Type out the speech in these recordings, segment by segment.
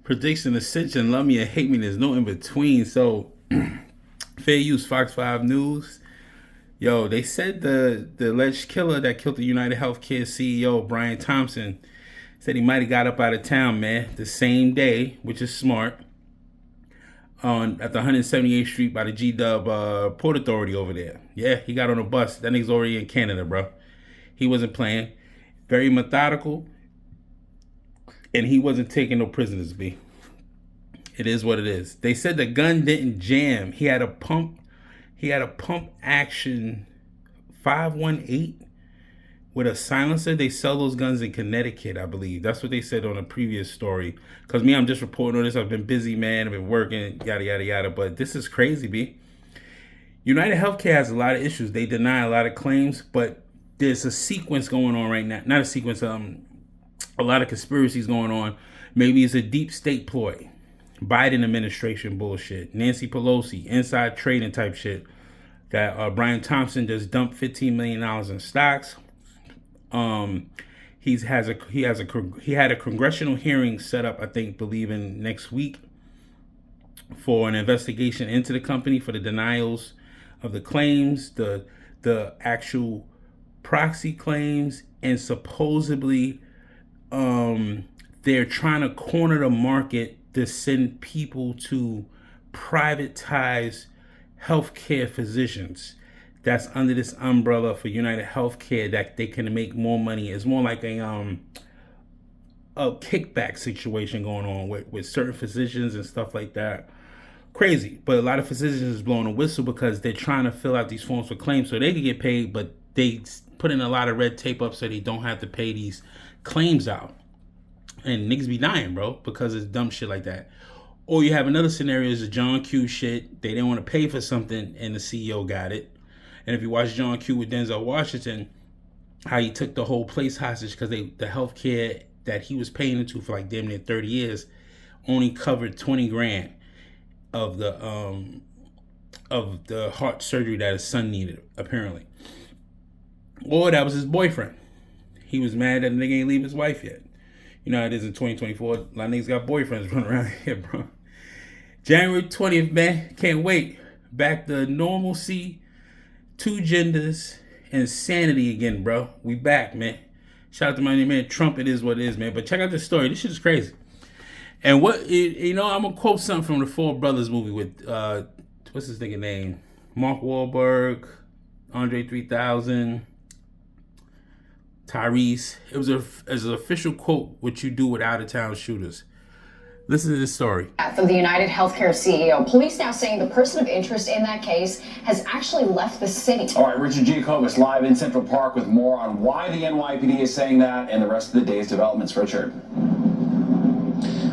Prediction, ascension, love me or hate me. There's no in between. So, fair use, Fox 5 News. Yo, they said the alleged killer that killed the United Healthcare CEO, Brian Thompson, said he might have got up out of town, man, the same day, which is smart, on at the 178th Street by the G-Dub Port Authority over there. Yeah, he got on a bus. That nigga's already in Canada, bro. He wasn't playing. Very methodical, and he wasn't taking no prisoners, B. It is what it is. They said the gun didn't jam. He had a pump action 518 with a silencer. They sell those guns in Connecticut, I believe. That's what they said on a previous story. Because me, I'm just reporting on this. I've been busy, man. I've been working, yada, yada, yada. But this is crazy, B. United Healthcare has a lot of issues. They deny a lot of claims, but there's a sequence going on right now. Not a sequence, a lot of conspiracies going on. Maybe it's a deep state ploy. Biden administration bullshit. Nancy Pelosi, inside trading type shit. That Brian Thompson just dumped $15 million in stocks. He had a congressional hearing set up, I think, believing next week for an investigation into the company for the denials of the claims, the actual proxy claims, and supposedly they're trying to corner the market to send people to privatize healthcare physicians that's under this umbrella for United Healthcare, that they can make more money. It's more like a kickback situation going on with certain physicians and stuff like that. Crazy. But a lot of physicians is blowing a whistle because they're trying to fill out these forms for claims so they can get paid, but they put in a lot of red tape up so they don't have to pay these claims out. And niggas be dying, bro, because it's dumb shit like that. Or you have another scenario is the John Q shit. They didn't want to pay for something and the CEO got it. And if you watch John Q with Denzel Washington, how he took the whole place hostage because the healthcare that he was paying into for like damn near 30 years only covered 20 grand of the heart surgery that his son needed, apparently. Or that was his boyfriend. He was mad that the nigga ain't leave his wife yet. You know how it is in 2024. A lot of niggas got boyfriends running around here, bro. January 20th, man. Can't wait. Back to normalcy, two genders, and sanity again, bro. We back, man. Shout out to my man Trump. It is what it is, man. But check out this story. This shit is crazy. And what, you know, I'm going to quote something from the Four Brothers movie with, what's his nigga name? Mark Wahlberg, Andre 3000, Tyrese. It was an official quote, what you do with out-of-town shooters. Listen to this story. From the United Healthcare CEO. Police now saying the person of interest in that case has actually left the city. All right, Richard Jacobs live in Central Park with more on why the NYPD is saying that and the rest of the day's developments. Richard.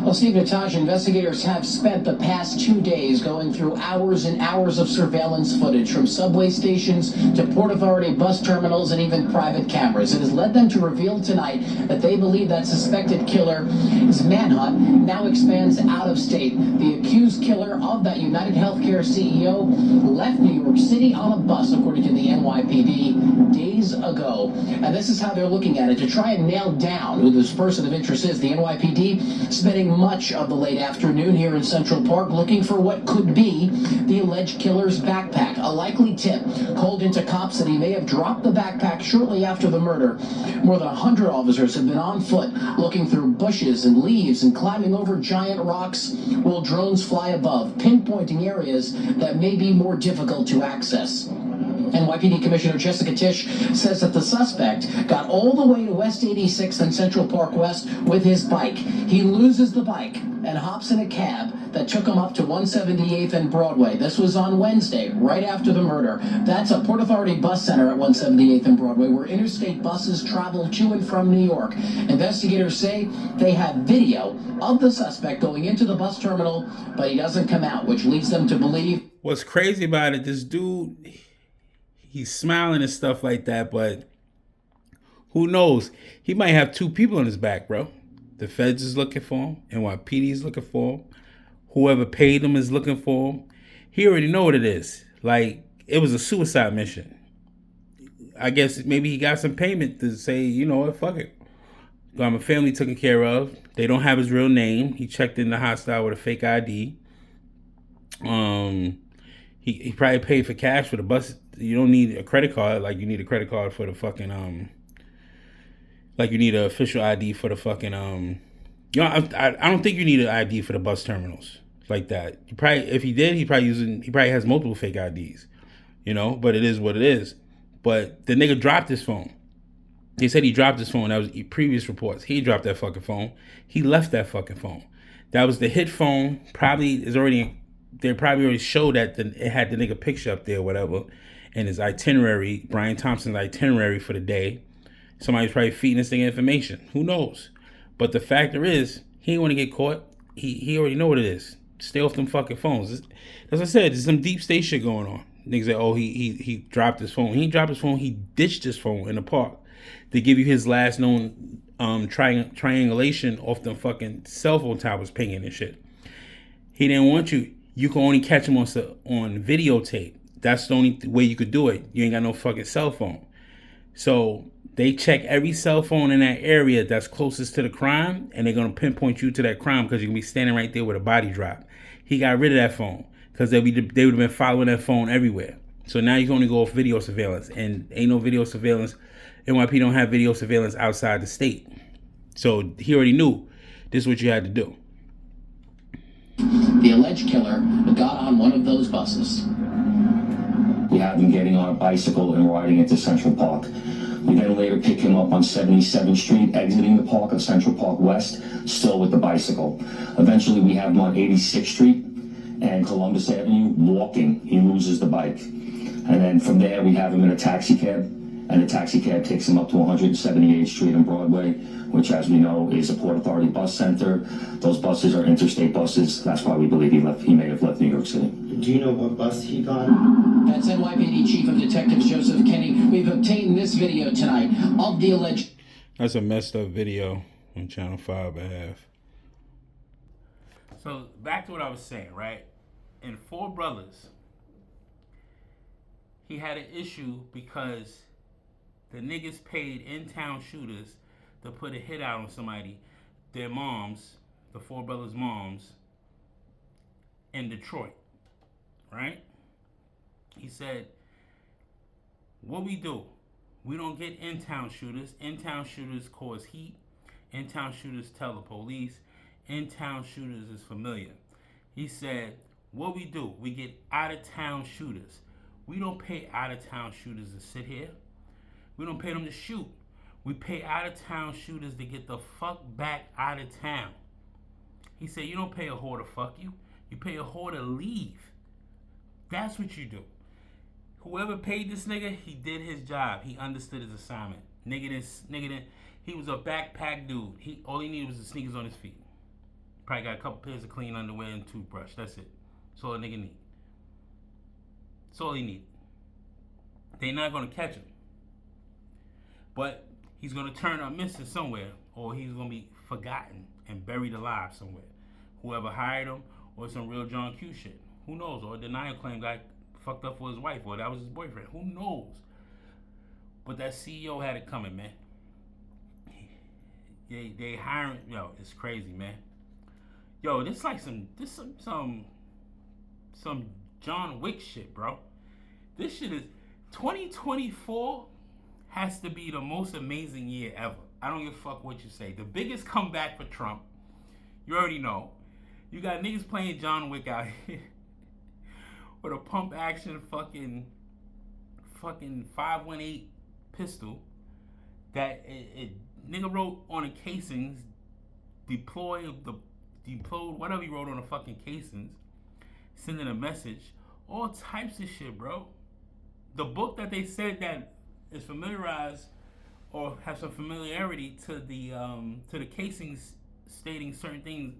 Well, Steve Nataj, investigators have spent the past 2 days going through hours and hours of surveillance footage from subway stations to Port Authority bus terminals and even private cameras. It has led them to reveal tonight that they believe that suspected killer's manhunt now expands out of state. The accused killer of that United Healthcare CEO left New York City on a bus, according to the NYPD, days ago. And this is how they're looking at it. To try and nail down who this person of interest is, the NYPD spending much of the late afternoon here in Central Park looking for what could be the alleged killer's backpack. A likely tip called into cops that he may have dropped the backpack shortly after the murder. More than 100 officers have been on foot looking through bushes and leaves and climbing over giant rocks while drones fly above, pinpointing areas that may be more difficult to access. NYPD Commissioner Jessica Tisch says that the suspect got all the way to West 86th and Central Park West with his bike. He loses the bike and hops in a cab that took him up to 178th and Broadway. This was on Wednesday, right after the murder. That's a Port Authority bus center at 178th and Broadway, where interstate buses travel to and from New York. Investigators say they have video of the suspect going into the bus terminal, but he doesn't come out, which leads them to believe. What's crazy about it, this dude, he's smiling and stuff like that, but who knows? He might have two people on his back, bro. The feds is looking for him. NYPD is looking for him. Whoever paid him is looking for him. He already know what it is. Like, it was a suicide mission. I guess maybe he got some payment to say, you know what, fuck it. family taken care of. They don't have his real name. He checked in the hostile with a fake ID. He probably paid for cash for the bus. You don't need a credit card like you need a credit card for the fucking like you need an official ID for the fucking you know, I don't think you need an ID for the bus terminals like that. You probably, if he did, he probably has multiple fake IDs, you know. But it is what it is. But the nigga dropped his phone. They said he dropped his phone. That was previous reports. He dropped that fucking phone. He left that fucking phone. That was the hit phone. They probably already showed that it had the nigga picture up there, or whatever, and his itinerary, Brian Thompson's itinerary for the day. Somebody's probably feeding this thing information. Who knows? But the factor is, he ain't want to get caught. He already know what it is. Stay off them fucking phones. As I said, there's some deep state shit going on. Niggas say, oh, he dropped his phone. He ain't dropped his phone. He ditched his phone in the park to give you his last known triangulation off the fucking cell phone towers pinging and shit. He didn't want you. You can only catch him on videotape. That's the only way you could do it. You ain't got no fucking cell phone. So they check every cell phone in that area that's closest to the crime, and they're going to pinpoint you to that crime because you're going to be standing right there with a body drop. He got rid of that phone because they would have been following that phone everywhere. So now you can only go off video surveillance, and ain't no video surveillance. NYP don't have video surveillance outside the state. So he already knew this is what you had to do. The alleged killer got on one of those buses. We have him getting on a bicycle and riding into Central Park. We then later pick him up on 77th Street, exiting the park of Central Park West, still with the bicycle. Eventually, we have him on 86th Street and Columbus Avenue, walking. He loses the bike. And then from there, we have him in a taxi cab, and the taxi cab takes him up to 178th Street and Broadway, which, as we know, is a Port Authority bus center. Those buses are interstate buses. That's why we believe he may have left New York City. Do you know what bus he got on? That's NYPD Chief of Detectives Joseph Kenny. We've obtained this video tonight of the alleged... That's a messed up video on Channel 5.5. So back to what I was saying, right? In Four Brothers, he had an issue because the niggas paid in-town shooters to put a hit out on somebody, their moms, the Four Brothers' moms, in Detroit, right? He said, what we do, we don't get in-town shooters. In-town shooters cause heat. In-town shooters tell the police. In-town shooters is familiar. He said, what we do, we get out-of-town shooters. We don't pay out-of-town shooters to sit here. We don't pay them to shoot. We pay out-of-town shooters to get the fuck back out of town. He said, you don't pay a whore to fuck you. You pay a whore to leave. That's what you do. Whoever paid this nigga, he did his job. He understood his assignment. Nigga didn't. He was a backpack dude. All he needed was the sneakers on his feet. Probably got a couple pairs of clean underwear and toothbrush. That's it. That's all a nigga need. That's all he need. They're not gonna catch him. But he's gonna turn up missing somewhere, or he's gonna be forgotten and buried alive somewhere. Whoever hired him, or some real John Q shit. Who knows? Or a denial claim got fucked up for his wife, or that was his boyfriend. Who knows? But that CEO had it coming, man. They hiring, yo, it's crazy, man. Yo, this like some John Wick shit, bro. This shit is 2024 has to be the most amazing year ever. I don't give a fuck what you say. The biggest comeback for Trump. You already know. You got niggas playing John Wick out here with a pump action fucking 518 pistol that it nigga wrote on the casings, deployed whatever he wrote on the fucking casings, sending a message, all types of shit, bro. The book that they said that is familiarized or have some familiarity to the casings stating certain things,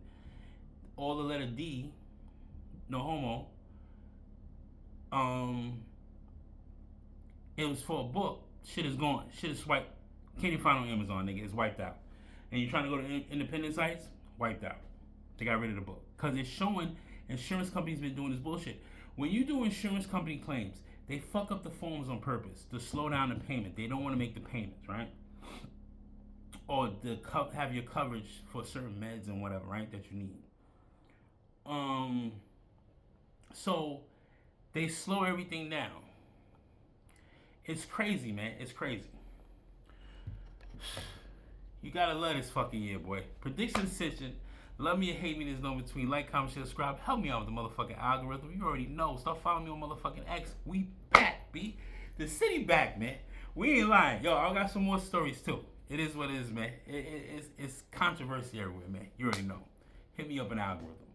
all the letter D, no homo. It was for a book. Shit is gone. Shit is swiped. Can't even find on Amazon, nigga. It's wiped out. And you're trying to go to independent sites? Wiped out. They got rid of the book. Because it's showing insurance companies been doing this bullshit. When you do insurance company claims, they fuck up the forms on purpose to slow down the payment. They don't want to make the payments, right? or have your coverage for certain meds and whatever, right, that you need. So they slow everything down. It's crazy, man. It's crazy. You gotta love this fucking year, boy. Prediction decision. Love me or hate me, there's no between. Like, comment, share, subscribe. Help me out with the motherfucking algorithm. You already know. Start following me on motherfucking X. We back, B. The city back, man. We ain't lying. Yo, I got some more stories too. It is what it is, man. It's controversy everywhere, man. You already know. Hit me up an algorithm.